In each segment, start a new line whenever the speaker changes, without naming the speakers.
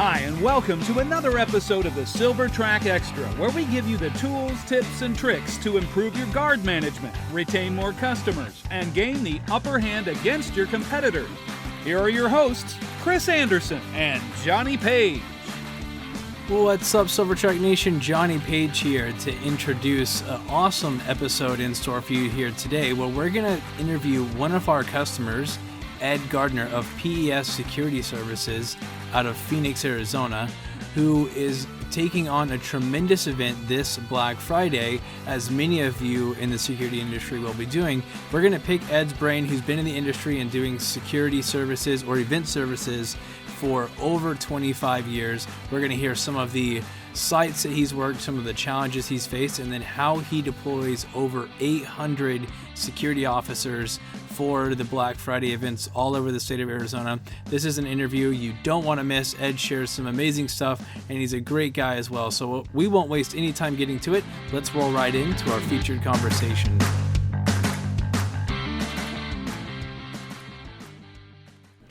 Hi, and welcome to another episode of the Silver Track Extra, where we give you the tools, tips, and tricks to improve your guard management, retain more customers, and gain the upper hand against your competitors. Here are your hosts, Chris Anderson and Johnny Page.
What's up, Silver Track Nation? Johnny Page here to introduce an awesome episode in store for you here today, where we're going to interview one of our customers, Ed Garner of PES Security Services out of Phoenix, Arizona, who is taking on a tremendous event this Black Friday, as many of you in the security industry will be doing. We're going to pick Ed's brain, who's been in the industry and doing security services or event services for over 25 years. We're going to hear some of the sites that he's worked, some of the challenges he's faced, and then how he deploys over 800 security officers for the Black Friday events all over the state of Arizona. This is an interview you don't want to miss. Ed shares some amazing stuff, and he's a great guy as well. So we won't waste any time getting to it. Let's roll right into our featured conversation.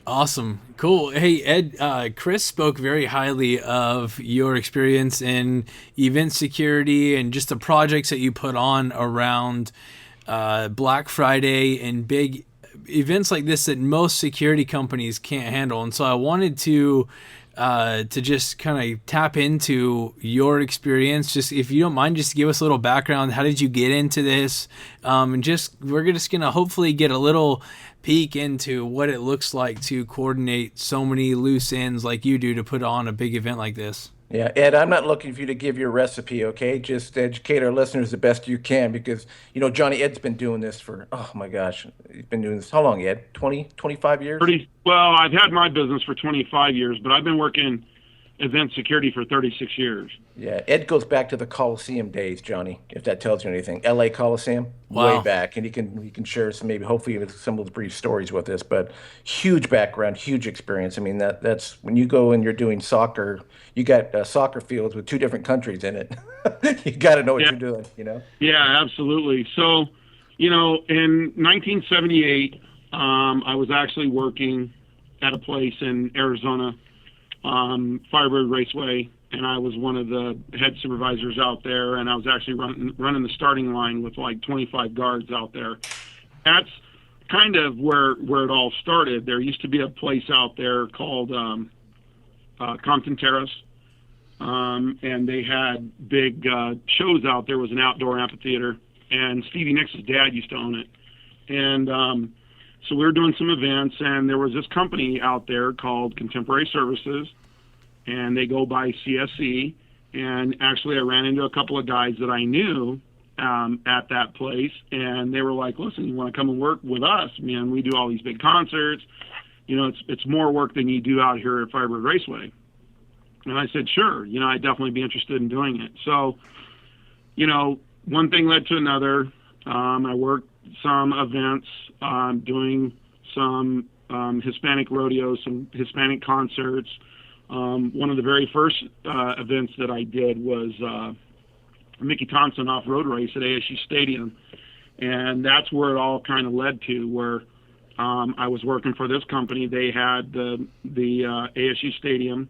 Awesome. Cool. Hey, Ed, Chris spoke very highly of your experience in event security and just the projects that you put on around Black Friday and big events like this that most security companies can't handle. And so I wanted to just kind of tap into your experience. Just, if you don't mind, just give us a little background. How did you get into this? And we're just going to hopefully get a little peek into what it looks like to coordinate so many loose ends like you do to put on a big event like this.
Yeah, Ed, I'm not looking for you to give your recipe, okay? Just educate our listeners the best you can, because, you know, Johnny, Ed's been doing this for, oh my gosh, he's been doing this, how long, Ed? 20, 25 years?
Well, I've had my business for 25 years, but I've been working event security for 36 years.
Yeah, Ed goes back to the Coliseum days, Johnny, if that tells you anything. L.A. Coliseum,
wow.
Way back, and he can share some, maybe hopefully some of the brief stories with us, but huge background, huge experience. I mean, that's when you go and you're doing soccer, you got soccer fields with two different countries in it. You got to know what you're doing, you know?
Yeah, absolutely. So, you know, in 1978, I was actually working at a place in Arizona, Firebird Raceway, and I was one of the head supervisors out there, and I was actually running the starting line with like 25 guards out there. That's kind of where it all started. There used to be a place out there called Compton Terrace, and they had big shows out there. It was an outdoor amphitheater, and Stevie Nicks' dad used to own it. And so we were doing some events, and there was this company out there called Contemporary Services, and they go by CSC. And actually, I ran into a couple of guys that I knew at that place, and they were like, "Listen, you want to come and work with us? Man, we do all these big concerts. You know, it's more work than you do out here at Firebird Raceway." And I said, "Sure. You know, I'd definitely be interested in doing it." So, you know, one thing led to another. I worked some events, doing some Hispanic rodeos, some Hispanic concerts. One of the very first events that I did was Mickey Thompson off-road race at ASU Stadium, and that's where it all kind of led to, where I was working for this company. They had the ASU Stadium,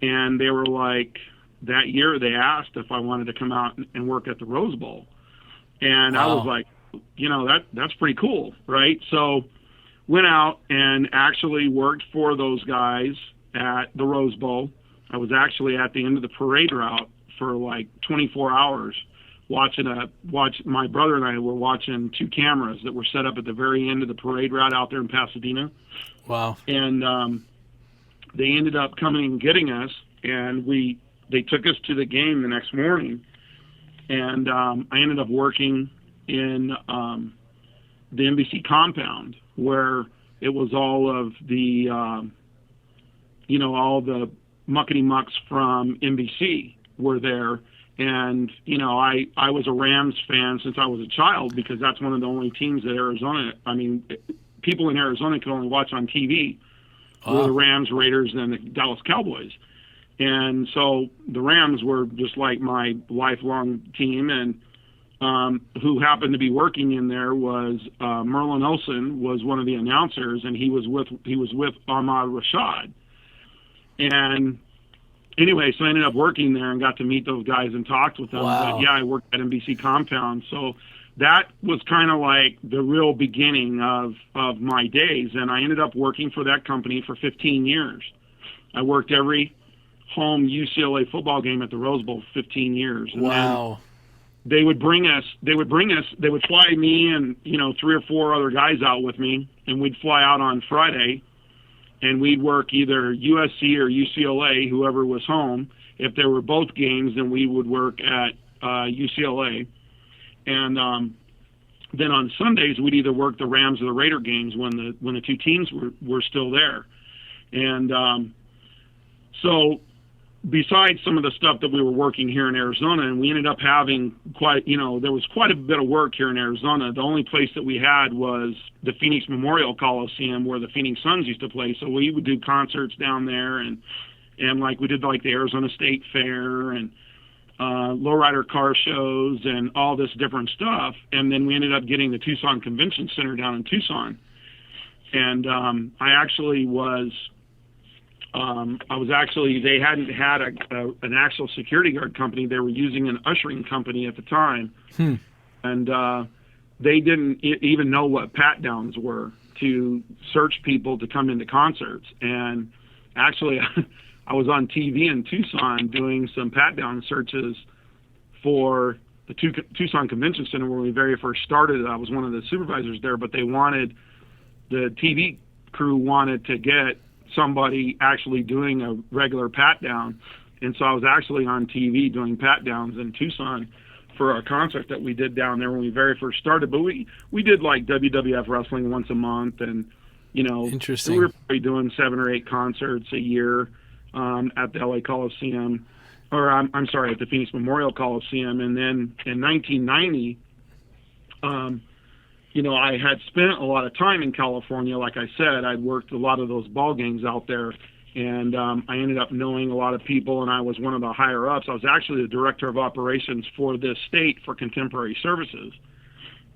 and they were like, that year they asked if I wanted to come out and work at the Rose Bowl, and wow. I was like, you know, that's pretty cool, right? So went out and actually worked for those guys at the Rose Bowl. I was actually at the end of the parade route for like 24 hours my brother and I were watching two cameras that were set up at the very end of the parade route out there in Pasadena.
Wow.
And they ended up coming and getting us, and they took us to the game the next morning. And I ended up working in the NBC compound, where it was all of the, all the muckety mucks from NBC were there. And, you know, I was a Rams fan since I was a child, because that's one of the only teams that people in Arizona could only watch on TV. Were the Rams, Raiders, and the Dallas Cowboys. And so the Rams were just like my lifelong team, and who happened to be working in there was Merlin Olsen was one of the announcers, and he was with Ahmad Rashad. And anyway, so I ended up working there and got to meet those guys and talked with them.
Wow.
But yeah, I worked at NBC Compound. So that was kind of like the real beginning of my days. And I ended up working for that company for 15 years. I worked every home UCLA football game at the Rose Bowl for 15 years. And
Wow.
they would fly me and, 3 or 4 other guys out with me, and we'd fly out on Friday, and we'd work either USC or UCLA, whoever was home. If there were both games, then we would work at UCLA. And then on Sundays, we'd either work the Rams or the Raider games when the two teams were still there. And so besides some of the stuff that we were working here in Arizona, and we ended up having there was quite a bit of work here in Arizona. The only place that we had was the Phoenix Memorial Coliseum where the Phoenix Suns used to play. So we would do concerts down there, and like we did like the Arizona State Fair and lowrider car shows and all this different stuff. And then we ended up getting the Tucson Convention Center down in Tucson. And they hadn't had an actual security guard company. They were using an ushering company at the time. And they didn't even know what pat downs were to search people to come into concerts. And actually, I was on TV in Tucson doing some pat down searches for the Tucson Convention Center when we very first started. I was one of the supervisors there, but the TV crew wanted to get somebody actually doing a regular pat down. And so I was actually on TV doing pat downs in Tucson for a concert that we did down there when we very first started. But we did like WWF wrestling once a month, and
Interesting.
we were probably doing 7 or 8 concerts a year at the LA Coliseum, or I'm sorry, at the Phoenix Memorial Coliseum. And then in 1990, I had spent a lot of time in California. Like I said, I'd worked a lot of those ball games out there, and I ended up knowing a lot of people, and I was one of the higher ups. I was actually the director of operations for this state for Contemporary Services.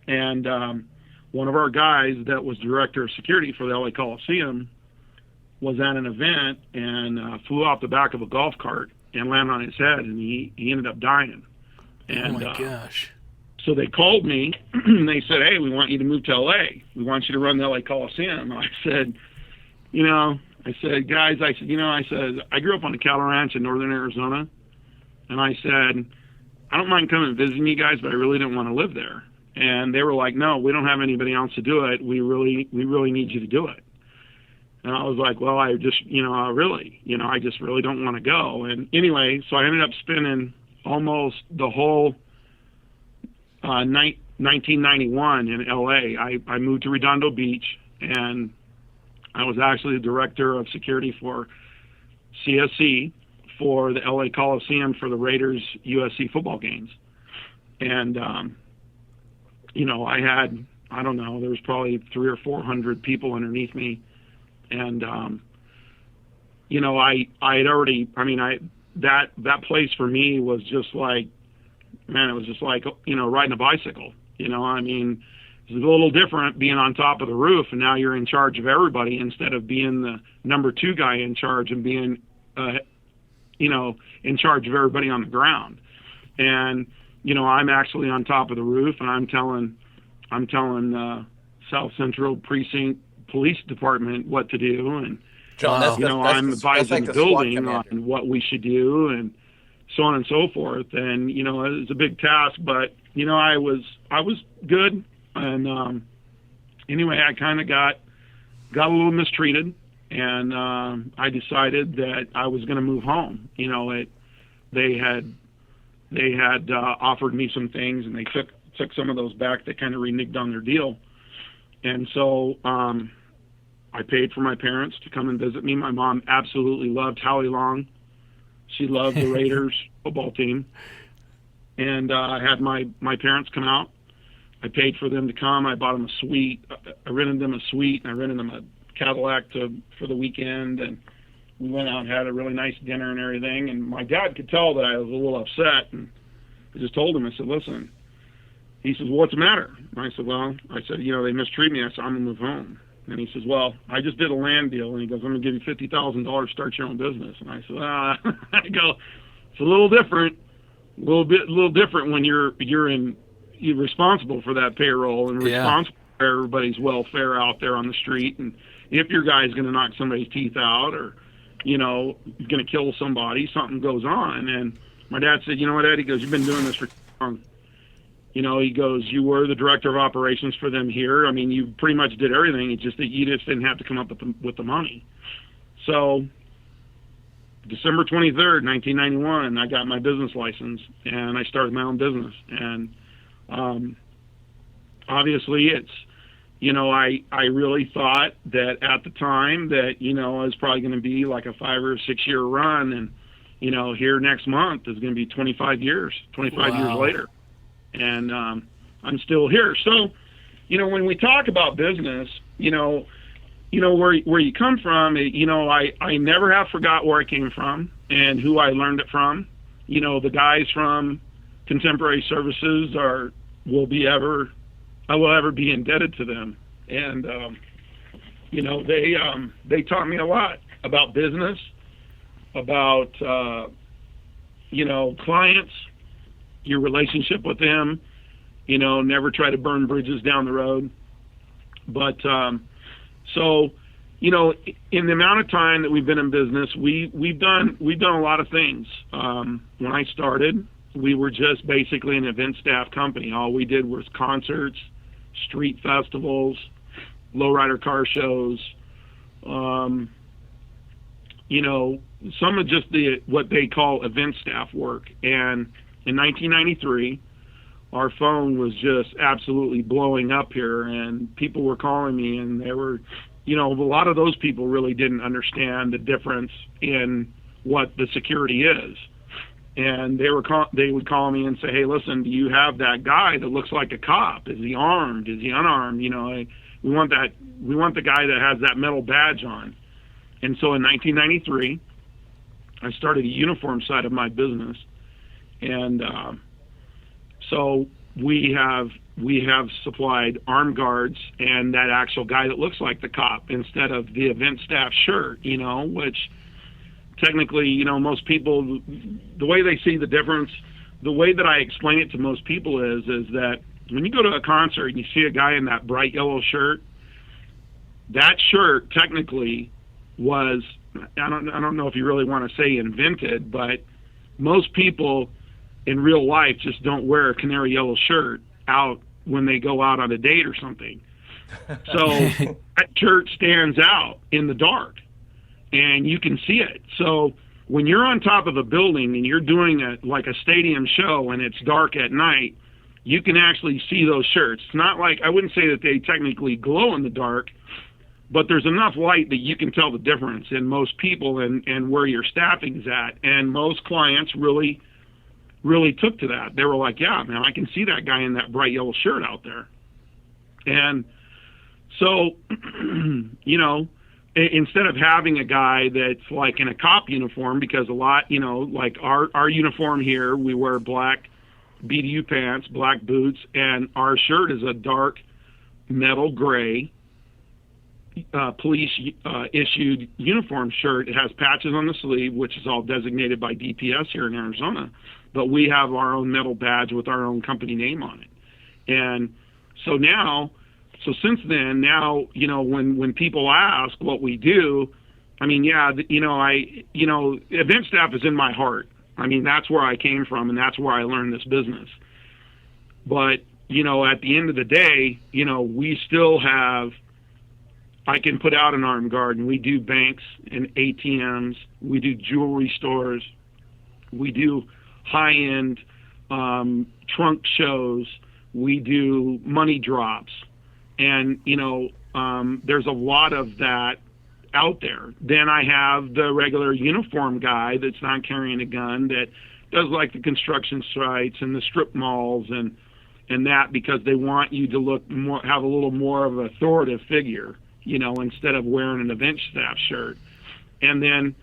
And one of our guys that was director of security for the LA Coliseum was at an event and flew off the back of a golf cart and landed on his head, and he ended up dying. And,
oh my gosh.
So they called me and they said, "Hey, we want you to move to LA. We want you to run the LA Coliseum." I said, guys, I grew up on a cattle ranch in northern Arizona. And I said, I don't mind coming and visiting you guys, but I really didn't want to live there. And they were like, "No, we don't have anybody else to do it. We really need you to do it." And I was like, "Well, I just, I just really don't want to go." And anyway, so I ended up spending almost the whole 1991 in LA. I moved to Redondo Beach, and I was actually the director of security for CSC for the LA Coliseum for the Raiders USC football games. And I had, I don't know, there was probably 300 or 400 people underneath me. And I had already, that place for me was just like, man, it was just like, riding a bicycle. It's a little different being on top of the roof, and now you're in charge of everybody instead of being the number 2 guy in charge and being, in charge of everybody on the ground. And, I'm actually on top of the roof, and I'm telling South Central Precinct Police Department what to do. And,
John,
I'm advising the building on
commander.
what we should do, and so on and so forth. And, it was a big task, but, I was good. And, anyway, I kind of got a little mistreated, and, I decided that I was going to move home. They had offered me some things, and they took some of those back. They kind of reneged on their deal. And so, I paid for my parents to come and visit me. My mom absolutely loved Howie Long. She loved the Raiders football team. And I had my parents come out. I paid for them to come. I bought them a suite. I rented them a suite, and I rented them a Cadillac for the weekend. And we went out and had a really nice dinner and everything. And my dad could tell that I was a little upset. And I just told him, I said, "Listen." He says, "Well, what's the matter?" And I said, "Well," they mistreat me. I said, "I'm going to move home." And he says, well, I just did a land deal. And he goes, I'm going to give you $50,000 to start your own business. And I said, I go, it's a little different, a little different when you're responsible for that payroll and responsible for everybody's welfare out there on the street. And if your guy's going to knock somebody's teeth out or, going to kill somebody, something goes on. And my dad said, you know what, Ed? He goes, you've been doing this for too long. He goes, you were the director of operations for them here. I mean, you pretty much did everything. It's just that you just didn't have to come up with the money. So December 23rd, 1991, I got my business license, and I started my own business. And obviously it's, I really thought that at the time that, it was probably going to be like a 5 or 6 year run. And, here next month is going to be 25 years later. And I'm still here. So, when we talk about business, where you come from, I never have forgot where I came from and who I learned it from. The guys from Contemporary Services I will ever be indebted to them. And, they taught me a lot about business, about, clients, your relationship with them, never try to burn bridges down the road. But, so, in the amount of time that we've been in business, we've done a lot of things. When I started, we were just basically an event staff company. All we did was concerts, street festivals, lowrider car shows, some of just what they call event staff work. And in 1993, our phone was just absolutely blowing up here, and people were calling me, and they were, a lot of those people really didn't understand the difference in what the security is. And they would call me and say, hey, listen, do you have that guy that looks like a cop? Is he armed? Is he unarmed? We want the guy that has that metal badge on. And so in 1993, I started a uniform side of my business. And so we have supplied armed guards and that actual guy that looks like the cop instead of the event staff shirt, which technically, most people, the way they see the difference, the way that I explain it to most people is that when you go to a concert and you see a guy in that bright yellow shirt, that shirt technically was, I don't know if you really want to say invented, but most people in real life just don't wear a canary yellow shirt out when they go out on a date or something. So that shirt stands out in the dark and you can see it. So when you're on top of a building and you're doing like a stadium show and it's dark at night, you can actually see those shirts. It's not like, I wouldn't say that they technically glow in the dark, but there's enough light that you can tell the difference in most people and where your staffing's at. And most clients really took to that. They were like, yeah, man, I can see that guy in that bright yellow shirt out there. And so, instead of having a guy that's like in a cop uniform, because a lot, like our uniform here, we wear black BDU pants, black boots, and our shirt is a dark metal gray police issued uniform shirt. It has patches on the sleeve, which is all designated by DPS here in Arizona, but we have our own metal badge with our own company name on it. And so since then, now, when people ask what we do, I mean, yeah, event staff is in my heart. I mean, that's where I came from, and that's where I learned this business. But, at the end of the day, we still have, I can put out an armed guard, and we do banks and ATMs. We do jewelry stores. We do high-end trunk shows. We do money drops. And, there's a lot of that out there. Then I have the regular uniform guy that's not carrying a gun that does like the construction sites and the strip malls and that, because they want you to look more, have a little more of an authoritative figure, instead of wearing an event staff shirt. And then,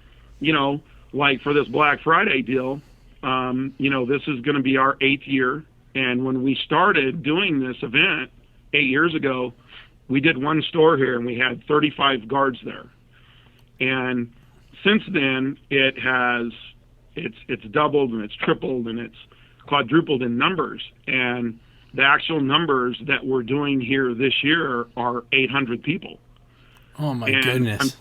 like for this Black Friday deal, this is going to be our 8th year. And when we started doing this event 8 years ago, we did one store here and we had 35 guards there. And since then, it's doubled and it's tripled and it's quadrupled in numbers. And the actual numbers that we're doing here this year are 800 people.
Oh my goodness.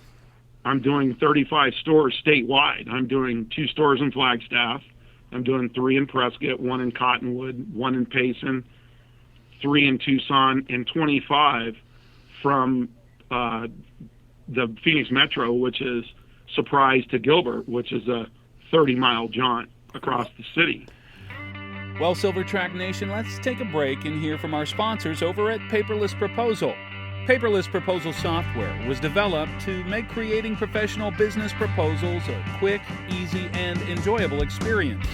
I'm doing 35 stores statewide. I'm doing 2 stores in Flagstaff. I'm doing 3 in Prescott, 1 in Cottonwood, 1 in Payson, 3 in Tucson, and 25 from the Phoenix Metro, which is Surprise to Gilbert, which is a 30-mile jaunt across the city.
Well, Silvertrack Nation, let's take a break and hear from our sponsors over at Paperless Proposal. Paperless Proposal software was developed to make creating professional business proposals a quick, easy, and enjoyable experience.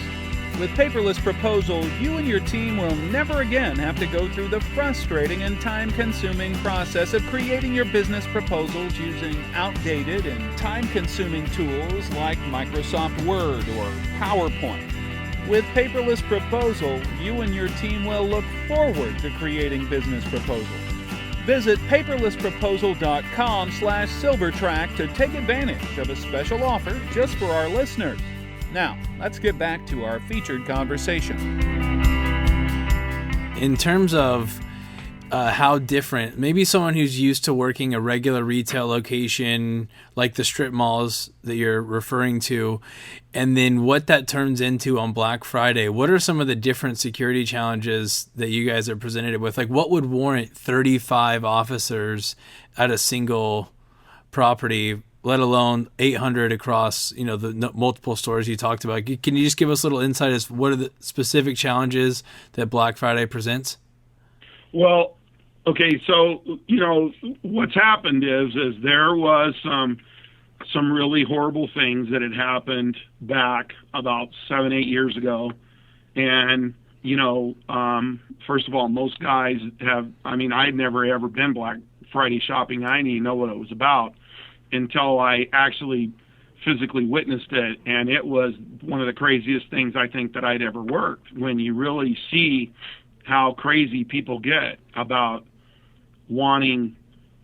With Paperless Proposal, you and your team will never again have to go through the frustrating and time-consuming process of creating your business proposals using outdated and time-consuming tools like Microsoft Word or PowerPoint. With Paperless Proposal, you and your team will look forward to creating business proposals. Visit paperlessproposal.com/Silvertrack to take advantage of a special offer just for our listeners. Now, let's get back to our featured conversation.
In terms of how different, maybe someone who's used to working a regular retail location like the strip malls that you're referring to, and then what that turns into on Black Friday, what are some of the different security challenges that you guys are presented with? Like, what would warrant 35 officers at a single property, let alone 800 across, the multiple stores you talked about? Can you just give us a little insight as what are the specific challenges that Black Friday presents?
Well, okay, so, what's happened is there was some really horrible things that had happened back about 7-8 years ago. And, first of all, most guys I'd never ever been Black Friday shopping. I didn't even know what it was about until I actually physically witnessed it. And it was one of the craziest things I think that I'd ever worked, when you really see how crazy people get about wanting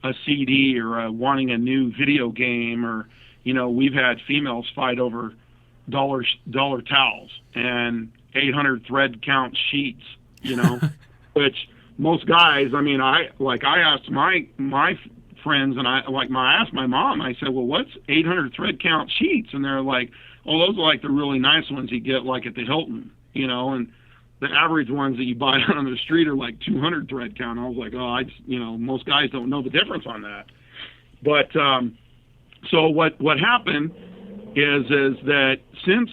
a CD or wanting a new video game, or, we've had females fight over dollar towels and 800 thread count sheets, which most guys, I asked my friends, and I asked my mom, I said, well, what's 800 thread count sheets? And they're like, oh, those are like the really nice ones you get like at the Hilton, and the average ones that you buy on the street are like 200 thread count. I was like, oh, most guys don't know the difference on that. But so what happened is that since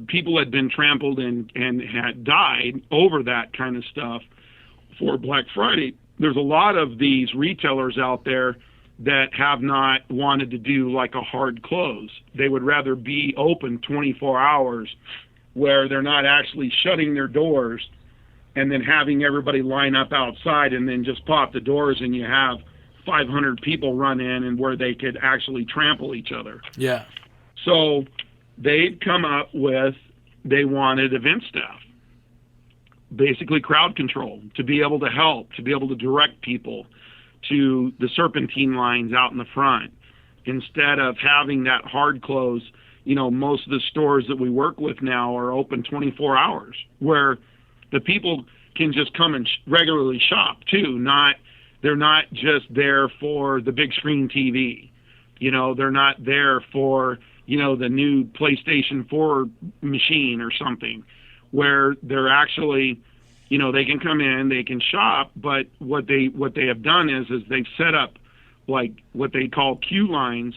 people had been trampled and had died over that kind of stuff for Black Friday, there's a lot of these retailers out there that have not wanted to do like a hard close. They would rather be open 24 hours, where they're not actually shutting their doors and then having everybody line up outside and then just pop the doors and you have 500 people run in, and where they could actually trample each other.
Yeah.
So they'd come up with, they wanted event staff, basically crowd control, to be able to help, to be able to direct people to the serpentine lines out in the front, instead of having that hard close. Most of the stores that we work with now are open 24 hours, where the people can just come and regularly shop too. They're not just there for the big screen TV. They're not there for, the new PlayStation 4 machine or something, where they're actually, they can come in, they can shop, but what they have done is they've set up like what they call queue lines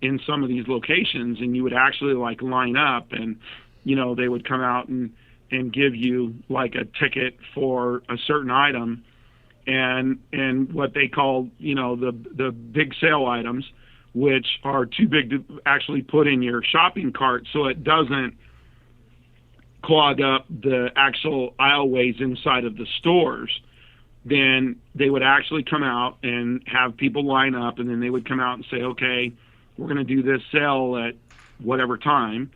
in some of these locations, and you would actually like line up, and they would come out and give you like a ticket for a certain item, and what they call the big sale items, which are too big to actually put in your shopping cart, so it doesn't clog up the actual aisleways inside of the stores. Then they would actually come out and have people line up, and then they would come out and say, okay, we're going to do this sale at whatever time,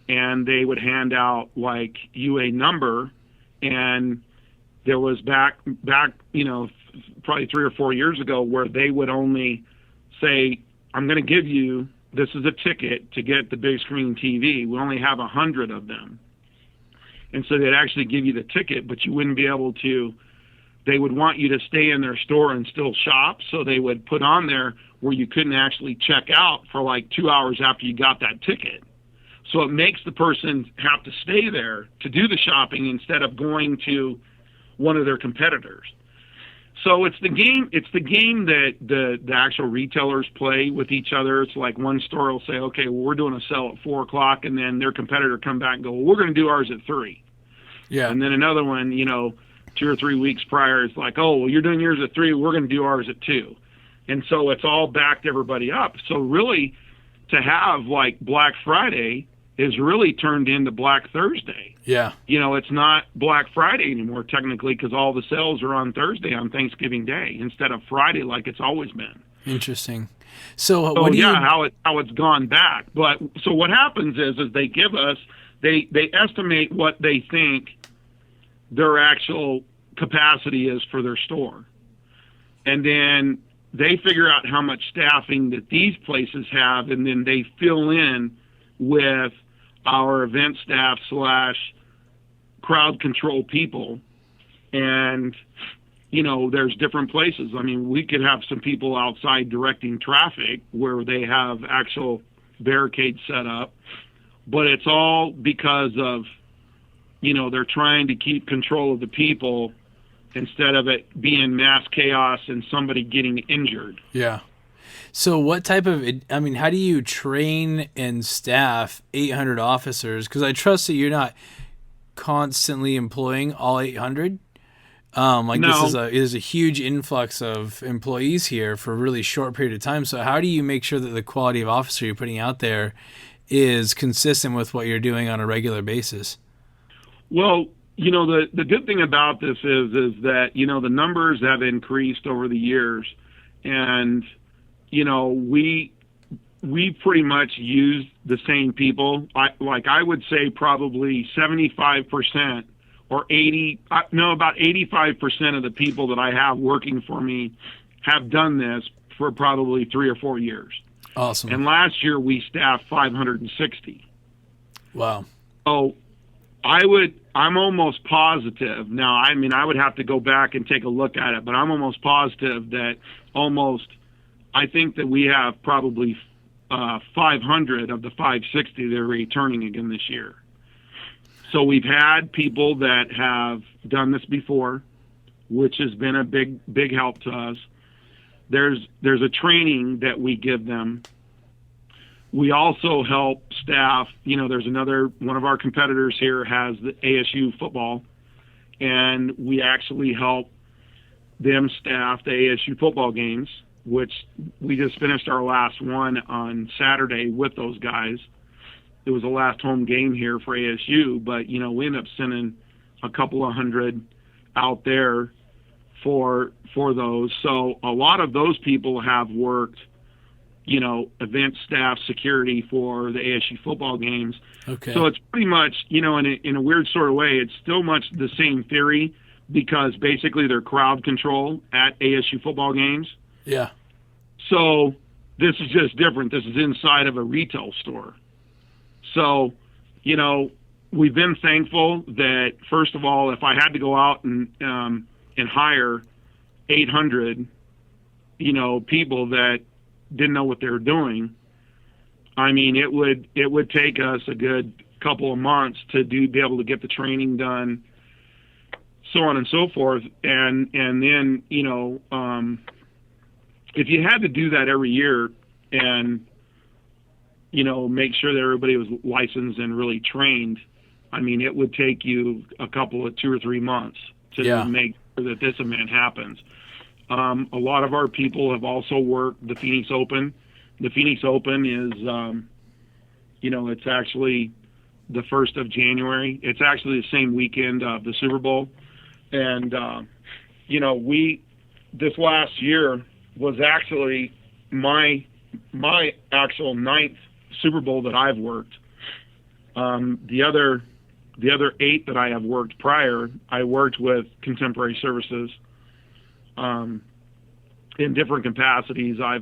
and they would hand out like you a number. And there was back probably 3 or 4 years ago, where they would only say, I'm going to give you, this is a ticket to get the big screen TV. We only have 100 of them. And so they'd actually give you the ticket, but you wouldn't be able to, they would want you to stay in their store and still shop. So they would put on there where you couldn't actually check out for like 2 hours after you got that ticket. So it makes the person have to stay there to do the shopping instead of going to one of their competitors. So it's the game that the actual retailers play with each other. It's like one store will say, okay, well, we're doing a sale at 4 o'clock, and then their competitor come back and go, well, we're going to do ours at 3.
Yeah.
And then another one, 2 or 3 weeks prior is like, oh, well, you're doing yours at 3, we're going to do ours at 2. And so it's all backed everybody up. So really, to have like Black Friday is really turned into Black Thursday.
Yeah.
It's not Black Friday anymore technically, because all the sales are on Thursday on Thanksgiving Day instead of Friday like it's always been.
Interesting. So
how it's gone back. But so what happens is they give us, they estimate what they think their actual capacity is for their store, and then they figure out how much staffing that these places have, and then they fill in with our event staff / crowd control people. And, there's different places. I mean, we could have some people outside directing traffic where they have actual barricades set up, but it's all because of, they're trying to keep control of the people instead of it being mass chaos and somebody getting injured.
Yeah. So what type of, how do you train and staff 800 officers? Because I trust that you're not constantly employing all 800.
No.
This is a huge influx of employees here for a really short period of time. So how do you make sure that the quality of officer you're putting out there is consistent with what you're doing on a regular basis?
Well, the good thing about this is that, the numbers have increased over the years, and, we pretty much use the same people. I would say probably 75% or about 85% of the people that I have working for me have done this for probably 3 or 4 years.
Awesome.
And last year we staffed 560.
Wow.
So I'm almost positive. Now, I would have to go back and take a look at it, but I'm almost positive that I think that we have probably 500 of the 560 that are returning again this year. So we've had people that have done this before, which has been a big help to us. There's a training that we give them. We also help staff. There's another one of our competitors here has the ASU football, and we actually help them staff the ASU football games, which we just finished our last one on Saturday with those guys. It was the last home game here for ASU, but, we ended up sending a couple of hundred out there for those. So a lot of those people have worked, event staff security for the ASU football games.
Okay.
So it's pretty much, in a weird sort of way, it's still much the same theory, because basically they're crowd control at ASU football games.
Yeah.
So this is just different. This is inside of a retail store. So, we've been thankful that, first of all, if I had to go out and hire 800, people that didn't know what they were doing, it would take us a good couple of months to be able to get the training done, so on and so forth. And then, if you had to do that every year and, make sure that everybody was licensed and really trained, it would take you a couple of 2 or 3 months to make sure that this event happens. A lot of our people have also worked the Phoenix Open. The Phoenix Open is, it's actually the 1st of January. It's actually the same weekend of the Super Bowl. And, this last year was actually my actual 9th Super Bowl that I've worked. The other 8 that I have worked prior, I worked with Contemporary Services. in different capacities. I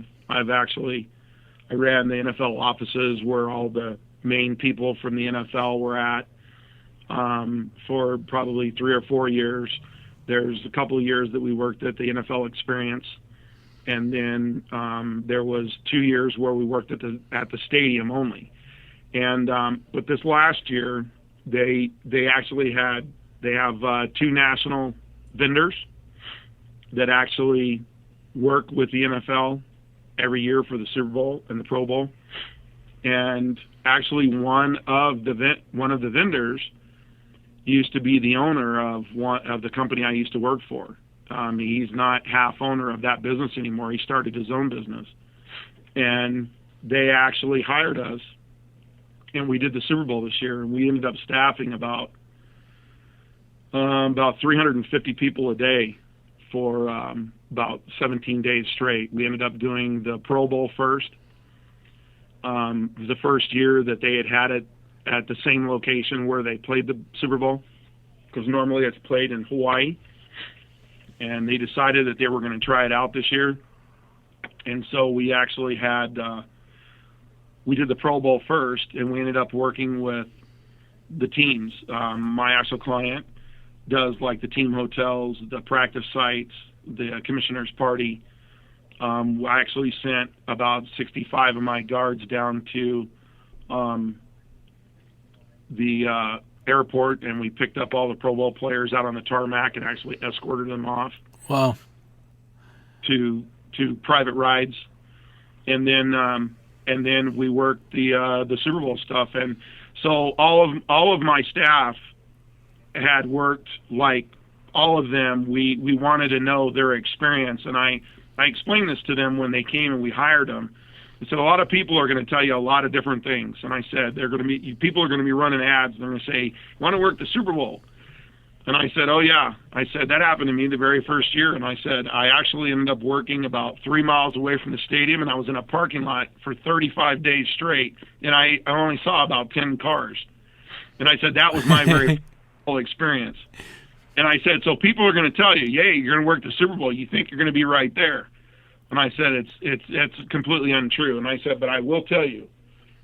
ran the NFL offices where all the main people from the NFL were at for probably 3 or 4 years. There's a couple of years that we worked at the NFL Experience, and then there was 2 years where we worked at the stadium only. And but this last year, they have 2 national vendors that actually work with the NFL every year for the Super Bowl and the Pro Bowl. And actually, one of the vendors used to be the owner of one of the company I used to work for. He's not half owner of that business anymore. He started his own business, and they actually hired us, and we did the Super Bowl this year, and we ended up staffing about 350 people a day for about 17 days straight. We ended up doing the Pro Bowl first. It was the first year that they had it at the same location where they played the Super Bowl, because normally it's played in Hawaii. And they decided that they were going to try it out this year. And so we actually we did the Pro Bowl first, and we ended up working with the teams. My actual client does like the team hotels, the practice sites, the commissioner's party. I actually sent about 65 of my guards down to the airport, and we picked up all the Pro Bowl players out on the tarmac and actually escorted them off.
Wow.
To private rides, and then we worked the Super Bowl stuff, and so all of my staff had worked, like all of them. We wanted to know their experience, and I explained this to them when they came and we hired them. So a lot of people are going to tell you a lot of different things, and I said people are going to be running ads. And they're going to say, "Want to work the Super Bowl?" And I said, "Oh yeah." I said that happened to me the very first year, and I said I actually ended up working about 3 miles away from the stadium, and I was in a parking lot for 35 days straight, and I only saw about 10 cars. And I said that was my very whole experience. And I said, so people are going to tell you, "Yeah, you're going to work the Super Bowl. You think you're going to be right there." And I said, it's completely untrue. And I said, but I will tell you,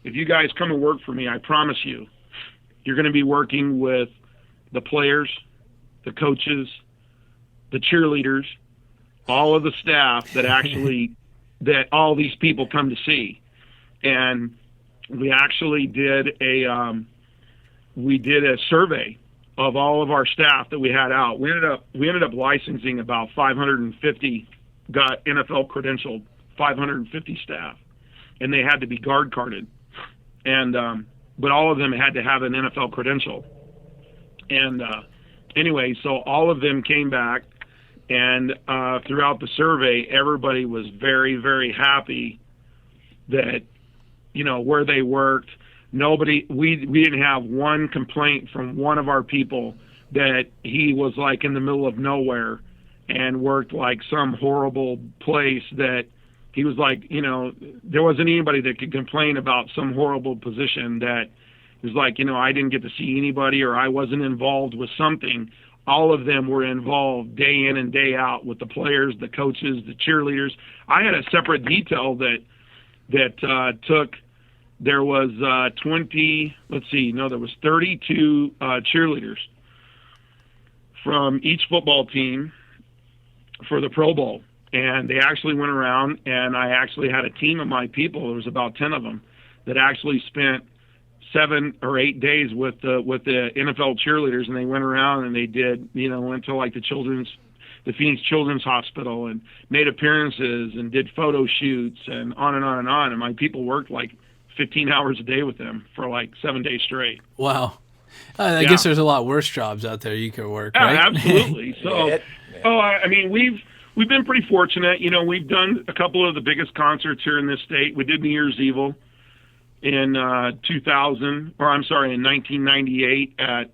if you guys come and work for me, I promise you, you're going to be working with the players, the coaches, the cheerleaders, all of the staff that actually, that all these people come to see. And we actually did a survey of all of our staff that we had out. We ended up licensing about 550, got NFL credentialed 550 staff, and they had to be guard carded, and but all of them had to have an NFL credential. And anyway, so all of them came back, and throughout the survey, everybody was very, very happy that, where they worked. We didn't have one complaint from one of our people that he was like in the middle of nowhere and worked like some horrible place, that he was like, there wasn't anybody that could complain about some horrible position that was like, I didn't get to see anybody, or I wasn't involved with something. All of them were involved day in and day out with the players, the coaches, the cheerleaders. I had a separate detail that took, there was 32 cheerleaders from each football team for the Pro Bowl, and they actually went around, and I actually had a team of my people, there was about 10 of them, that actually spent 7 or 8 days with the NFL cheerleaders, and they went around and they did, went to like the Phoenix Children's Hospital and made appearances and did photo shoots and on and on and on, and my people worked like 15 hours a day with them for like 7 days straight.
Wow. I guess there's a lot worse jobs out there you could work, right?
Absolutely. So, I mean, we've been pretty fortunate. We've done a couple of the biggest concerts here in this state. We did New Year's Evil in 1998 at,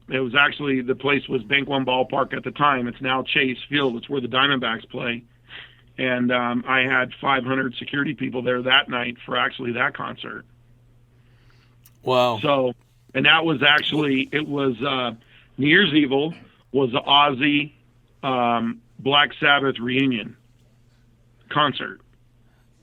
it was actually, the place was Bank One Ballpark at the time. It's now Chase Field. It's where the Diamondbacks play. And I had 500 security people there that night for actually that concert.
Wow.
So, and that was actually, it was New Year's Evil was the Ozzy Black Sabbath reunion concert.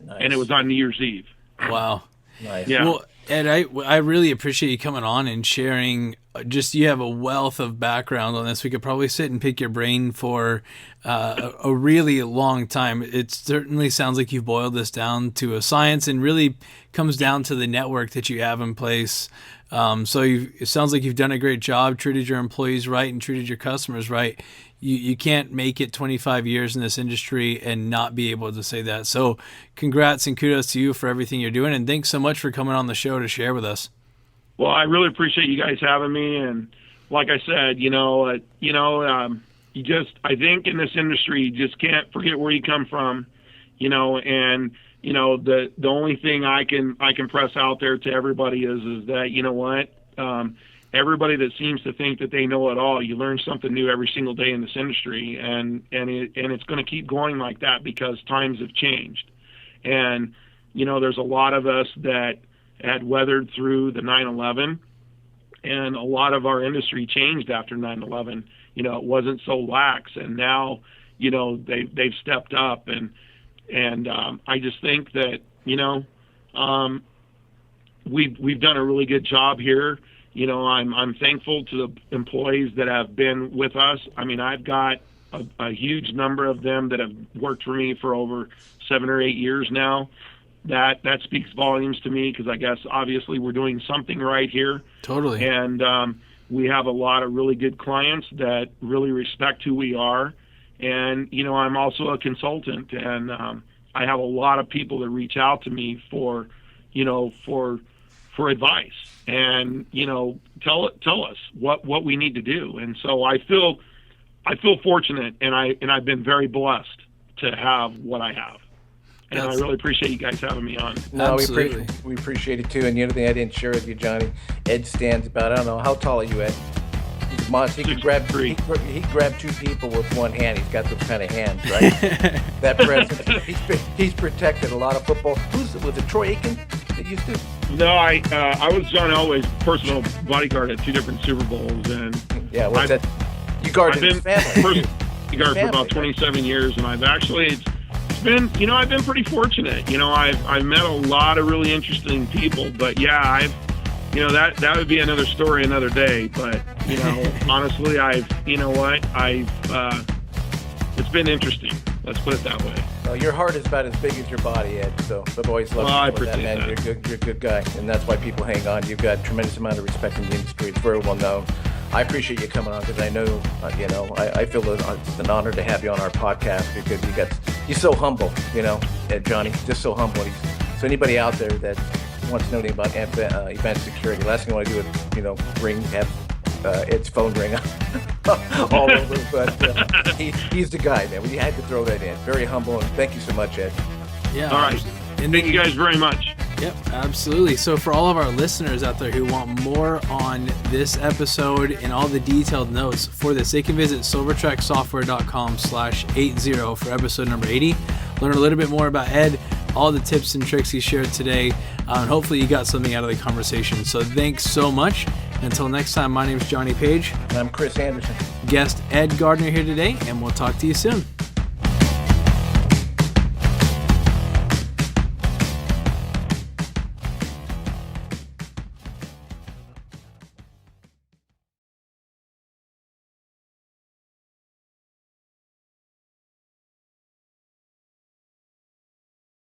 Nice.
And it was on New Year's Eve.
Wow.
Nice.
Yeah.
Well, Ed, I really appreciate you coming on and sharing. Just, you have a wealth of background on this. We could probably sit and pick your brain for a really long time. It certainly sounds like you've boiled this down to a science, and really comes down to the network that you have in place. So it sounds like you've done a great job, treated your employees right, and treated your customers right. You can't make it 25 years in this industry and not be able to say that. So congrats and kudos to you for everything you're doing. And thanks so much for coming on the show to share with us.
Well, I really appreciate you guys having me. And like I said, I think in this industry, you just can't forget where you come from, and, the only thing I can press out there to everybody is that, everybody that seems to think that they know it all, you learn something new every single day in this industry, and it's going to keep going like that because times have changed. And, there's a lot of us that had weathered through the 9/11, and a lot of our industry changed after 9/11. It wasn't so lax, and now, they've stepped up, and I just think that, we've done a really good job here. I'm thankful to the employees that have been with us. I mean, I've got a huge number of them that have worked for me for over 7 or 8 years now. That speaks volumes to me, because I guess obviously we're doing something right here.
Totally.
And we have a lot of really good clients that really respect who we are. And, I'm also a consultant, and I have a lot of people that reach out to me for advice and, tell us what we need to do. And so I feel fortunate, and I've been very blessed to have what I have. And I really appreciate you guys having me on.
No,
Absolutely.
we appreciate it too. And the other thing I didn't share with you, Johnny, Ed stands about, I don't know, how tall are you, Ed? He's a monster. He grabbed 2 people with one hand. He's got those kind of hands, right? That presence. He's protected a lot of football. Was it Troy Aikman that used to?
No, I was John Elway's personal bodyguard at 2 different Super Bowls, and
yeah, what's that? You guarded his family.
Bodyguard for about 27 years, and I've actually. I've been pretty fortunate. I've met a lot of really interesting people, but yeah, that would be another story another day. But honestly, it's been interesting. Let's put it that way.
Well, your heart is about as big as your body, Ed. So I've always loved
I
you for that,
appreciate
man.
that.
You're a good guy, and that's why people hang on. You've got a tremendous amount of respect in the industry. It's very well known. I appreciate you coming on, because I know, I feel it's an honor to have you on our podcast, because you're so humble, Ed, Johnny, just so humble. So anybody out there that wants to know anything about event security, last thing I want to do is, have Ed's phone ring all over. But he's the guy, man. We had to throw that in. Very humble, and thank you so much, Ed.
Yeah.
All right.
And
thank you guys very much.
Yep, absolutely. So for all of our listeners out there who want more on this episode and all the detailed notes for this, they can visit silvertracksoftware.com/80 for episode number 80. Learn a little bit more about Ed, all the tips and tricks he shared today, and hopefully you got something out of the conversation. So thanks so much. Until next time, my name is Johnny Page.
And I'm Chris Anderson.
Guest Ed Gardner here today, and we'll talk to you soon.